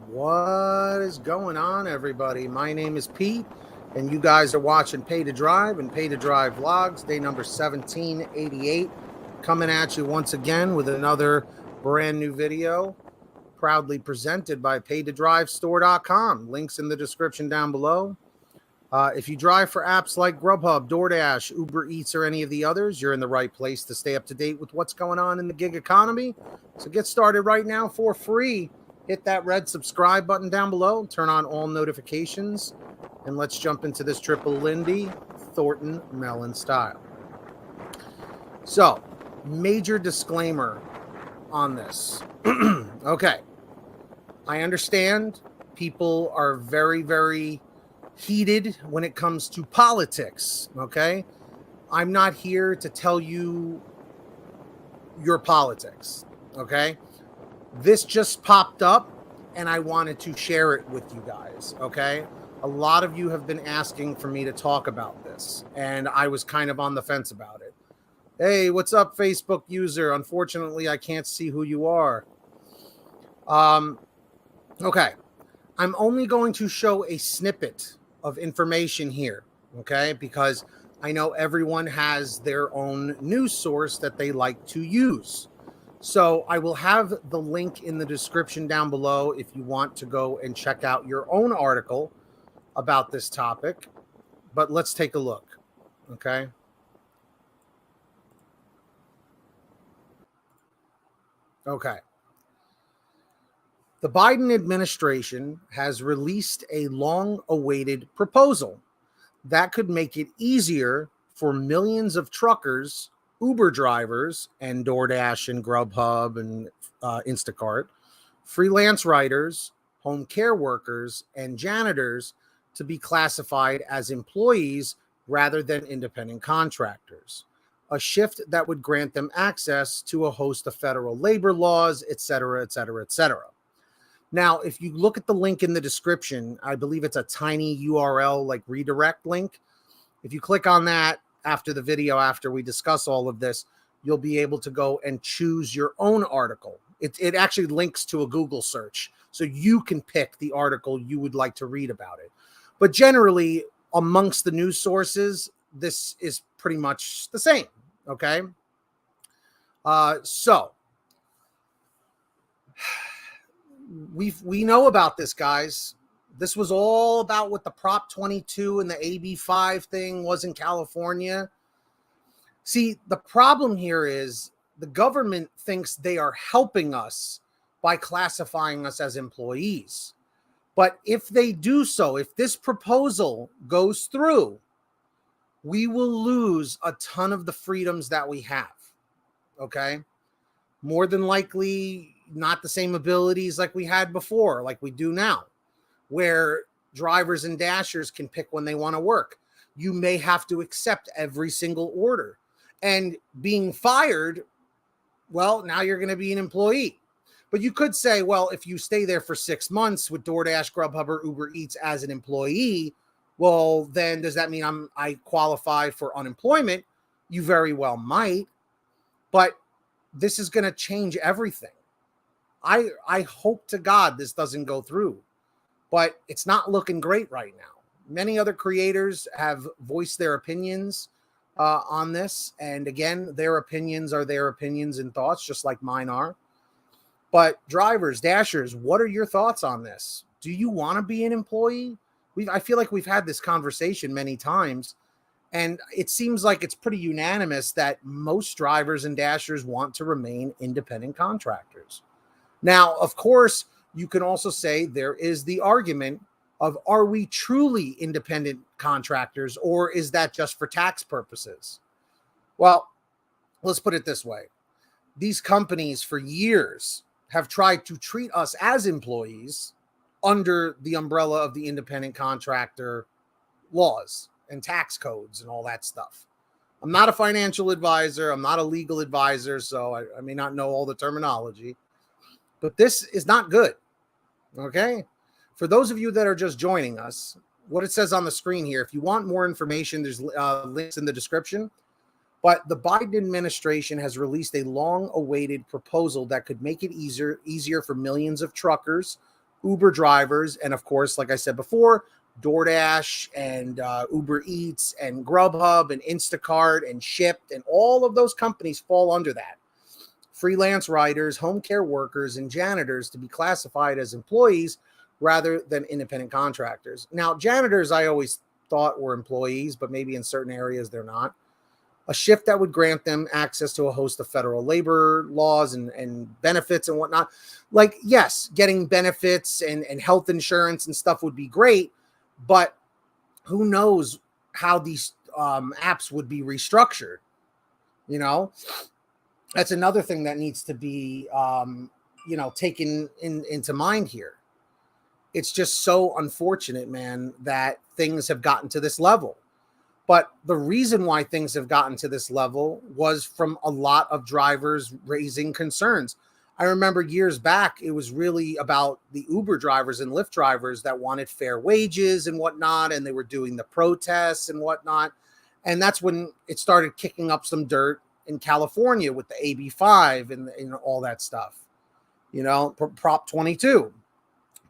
What is going on, everybody? My name is Pete, and you guys are watching Pay to Drive and Pay to Drive Vlogs, day number 1788, coming at you once again with another brand new video, proudly presented by paytodrivestore.com. Links in the description down below. If you drive for apps like GrubHub, DoorDash, Uber Eats, or any of the others, you're in the right place to stay up to date with what's going on in the gig economy. So get started right now for free. Hit that red subscribe button down below, turn on all notifications, and let's jump into this triple Lindy Thornton Melon style. So, major disclaimer on this. Okay, I understand people are very, very heated when it comes to politics, okay? I'm not here to tell you your politics, okay? This just popped up, and I wanted to share it with you guys, okay? A lot of you have been asking for me to talk about this, and I was kind of on the fence about it. Hey, what's up, Facebook user? Unfortunately, I can't see who you are. Okay. I'm only going to show a snippet of information here, okay? Because I know everyone has their own news source that they like to use. So I will have the link in the description down below if you want to go and check out your own article about this topic. But let's take a look, okay? Okay. The Biden administration has released a long-awaited proposal that could make it easier for millions of truckers, Uber drivers, and DoorDash and GrubHub and Instacart, freelance writers, home care workers, and janitors to be classified as employees rather than independent contractors. A shift that would grant them access to a host of federal labor laws, et cetera, et cetera, et cetera. Now, if you look at the link in the description, I believe it's a tiny URL, like redirect link. If you click on that after the video, after we discuss all of this, you'll be able to go and choose your own article. It actually links to a Google search, so you can pick the article you would like to read about it. But generally, amongst the news sources, this is pretty much the same, okay? So we know about this, guys. This was all about what the Prop 22 and the AB 5 thing was in California. See, the problem here is the government thinks they are helping us by classifying us as employees. But if they do so, if this proposal goes through, we will lose a ton of the freedoms that we have, okay? More than likely, not the same abilities like we had before, like we do now, where drivers and dashers can pick when they want to work. You may have to accept every single order. And being fired, well, now you're going to be an employee. But you could say, well, if you stay there for 6 months with DoorDash, GrubHub, or Uber Eats as an employee, well, then does that mean I qualify for unemployment? You very well might. But this is going to change everything. I hope to God this doesn't go through, but it's not looking great right now. Many other creators have voiced their opinions on this. And again, their opinions are their opinions and thoughts, just like mine are. But drivers, dashers, what are your thoughts on this? Do you want to be an employee? I feel like we've had this conversation many times, and it seems like it's pretty unanimous that most drivers and dashers want to remain independent contractors. Now, of course, you can also say there is the argument of, are we truly independent contractors, or is that just for tax purposes? Well, let's put it this way. These companies for years have tried to treat us as employees under the umbrella of the independent contractor laws and tax codes and all that stuff. I'm not a financial advisor. I'm not a legal advisor, so I may not know all the terminology. But this is not good, okay? For those of you that are just joining us, what it says on the screen here, if you want more information, there's links in the description. But the Biden administration has released a long-awaited proposal that could make it easier for millions of truckers, Uber drivers, and of course, like I said before, DoorDash and Uber Eats and GrubHub and Instacart and Shipt and all of those companies fall under that. Freelance writers, home care workers, and janitors to be classified as employees rather than independent contractors. Now, janitors I always thought were employees, but maybe in certain areas they're not. A shift that would grant them access to a host of federal labor laws and benefits and whatnot. Like, yes, getting benefits and health insurance and stuff would be great, but who knows how these apps would be restructured, you know? That's another thing that needs to be, taken into mind here. It's just so unfortunate, man, that things have gotten to this level. But the reason why things have gotten to this level was from a lot of drivers raising concerns. I remember years back, it was really about the Uber drivers and Lyft drivers that wanted fair wages and whatnot, and they were doing the protests and whatnot. And that's when it started kicking up some dirt in California with the AB5 and all that stuff. Prop 22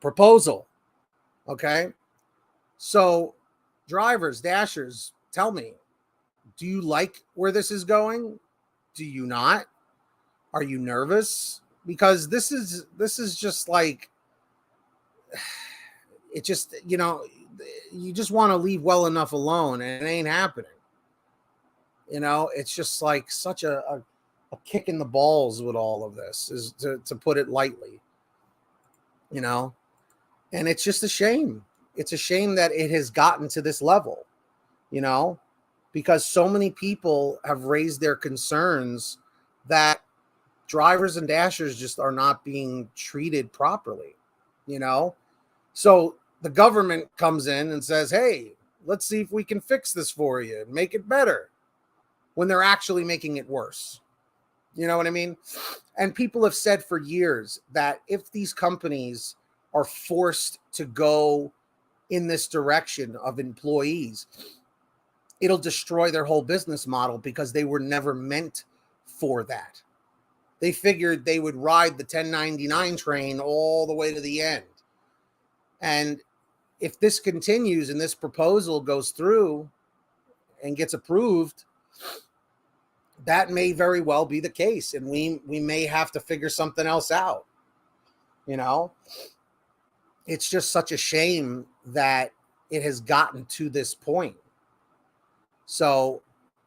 proposal. Okay. So drivers, dashers, tell me, do you like where this is going? Do you not? Are you nervous? Because this is just like, it just, you just want to leave well enough alone, and it ain't happening. It's just like such a kick in the balls with all of this, is to put it lightly, and it's just a shame. It's a shame that it has gotten to this level, because so many people have raised their concerns that drivers and dashers just are not being treated properly, So the government comes in and says, hey, let's see if we can fix this for you and make it better, when they're actually making it worse. You know what I mean? And people have said for years that if these companies are forced to go in this direction of employees, it'll destroy their whole business model, because they were never meant for that. They figured they would ride the 1099 train all the way to the end. And if this continues and this proposal goes through and gets approved, that may very well be the case. And we may have to figure something else out. It's just such a shame that it has gotten to this point. So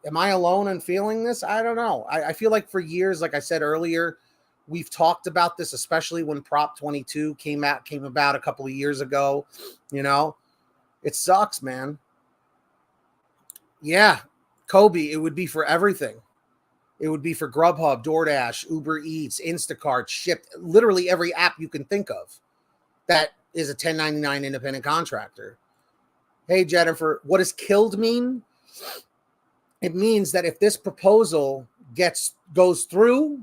am I alone in feeling this? I don't know. I feel like for years, like I said earlier, we've talked about this, especially when Prop 22 came about a couple of years ago. It sucks, man. Yeah, Kobe, it would be for everything. It would be for GrubHub, DoorDash, Uber Eats, Instacart, Shipt, literally every app you can think of that is a 1099 independent contractor. Hey, Jennifer, what does killed mean? It means that if this proposal goes through,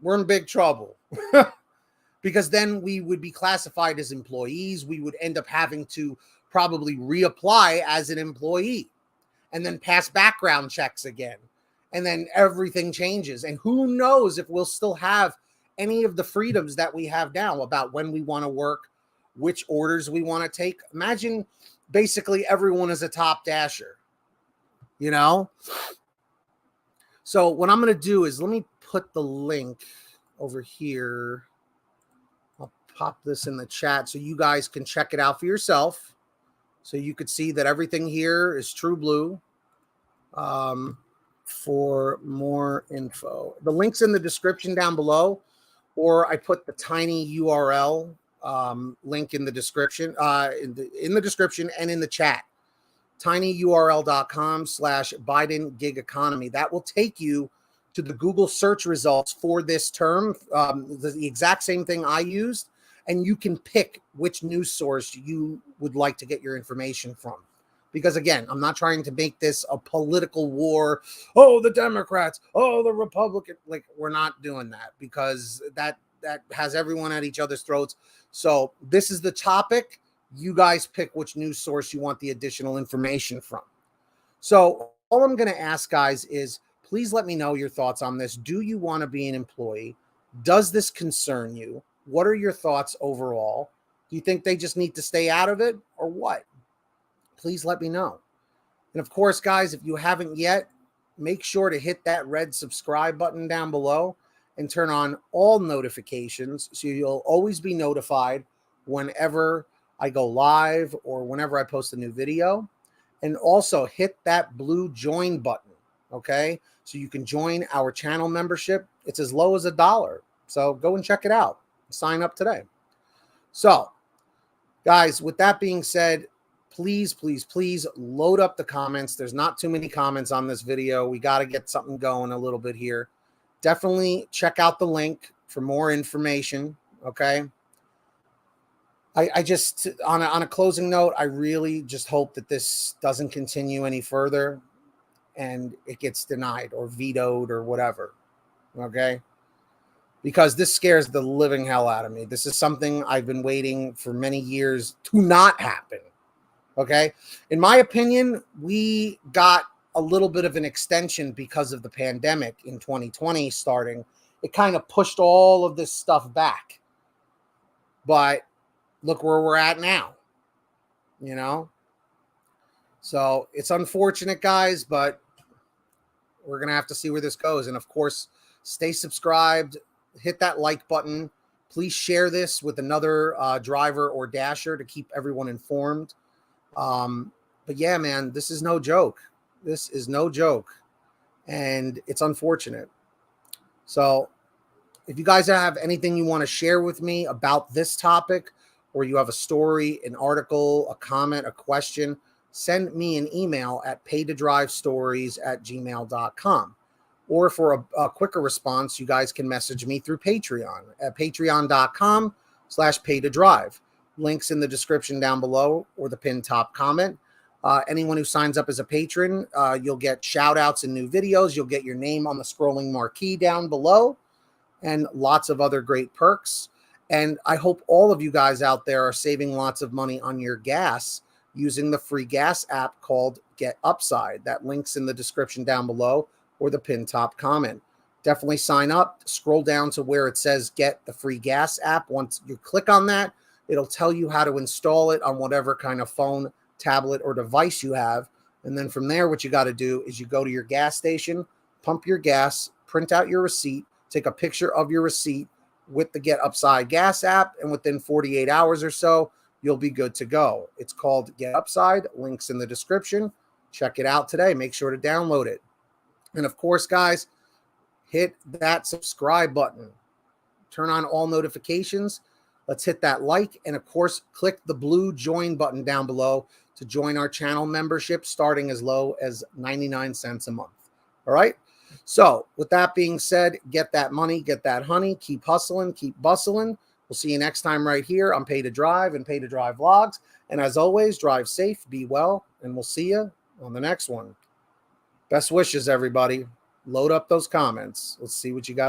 we're in big trouble. Because then we would be classified as employees. We would end up having to probably reapply as an employee and then pass background checks again. And then everything changes. And who knows if we'll still have any of the freedoms that we have now about when we want to work, which orders we want to take. Imagine basically everyone is a top dasher, So what I'm going to do is, let me put the link over here. I'll pop this in the chat so you guys can check it out for yourself. So you could see that everything here is true blue. For more info, the link's in the description down below, or I put the tiny URL link in the description, in the description and in the chat. tinyurl.com/Biden gig economy. That will take you to the Google search results for this term, the exact same thing I used, and you can pick which news source you would like to get your information from. Because again, I'm not trying to make this a political war. Oh, the Democrats, oh, the Republicans. Like, we're not doing that, because that has everyone at each other's throats. So this is the topic. You guys pick which news source you want the additional information from. So all I'm going to ask, guys, is please let me know your thoughts on this. Do you want to be an employee? Does this concern you? What are your thoughts overall? Do you think they just need to stay out of it or what? Please let me know. And of course, guys, if you haven't yet, make sure to hit that red subscribe button down below and turn on all notifications so you'll always be notified whenever I go live or whenever I post a new video. And also hit that blue join button, okay? So you can join our channel membership. It's as low as $1. So go and check it out. Sign up today. So, guys, with that being said, please, please, please load up the comments. There's not too many comments on this video. We got to get something going a little bit here. Definitely check out the link for more information, okay? I just, on a closing note, I really just hope that this doesn't continue any further and it gets denied or vetoed or whatever, okay? Because this scares the living hell out of me. This is something I've been waiting for many years to not happen, okay? In my opinion, we got a little bit of an extension because of the pandemic in 2020 starting. It kind of pushed all of this stuff back. But look where we're at now, you know? So it's unfortunate, guys, but we're going to have to see where this goes. And of course, stay subscribed, hit that like button. Please share this with another driver or dasher to keep everyone informed. But yeah, man, this is no joke. This is no joke. And it's unfortunate. So if you guys have anything you want to share with me about this topic, or you have a story, an article, a comment, a question, send me an email at paytodrivestories@gmail.com. Or for a quicker response, you guys can message me through Patreon at patreon.com/paytodrive. Links in the description down below or the pinned top comment. Anyone who signs up as a patron, you'll get shout outs and new videos. You'll get your name on the scrolling marquee down below and lots of other great perks. And I hope all of you guys out there are saving lots of money on your gas using the free gas app called Get Upside. That link's in the description down below or the pinned top comment. Definitely sign up. Scroll down to where it says Get the Free Gas app. Once you click on that, it'll tell you how to install it on whatever kind of phone, tablet, or device you have. And then from there, what you got to do is you go to your gas station, pump your gas, print out your receipt, take a picture of your receipt with the Get Upside gas app, and within 48 hours or so, you'll be good to go. It's called Get Upside. Links in the description. Check it out today. Make sure to download it. And of course, guys, hit that subscribe button. Turn on all notifications. Let's hit that like. And of course, click the blue join button down below to join our channel membership starting as low as 99 cents a month. All right? So with that being said, get that money, get that honey, keep hustling, keep bustling. We'll see you next time right here on Pay to Drive and Pay to Drive Vlogs. And as always, drive safe, be well, and we'll see you on the next one. Best wishes, everybody. Load up those comments. Let's see what you got.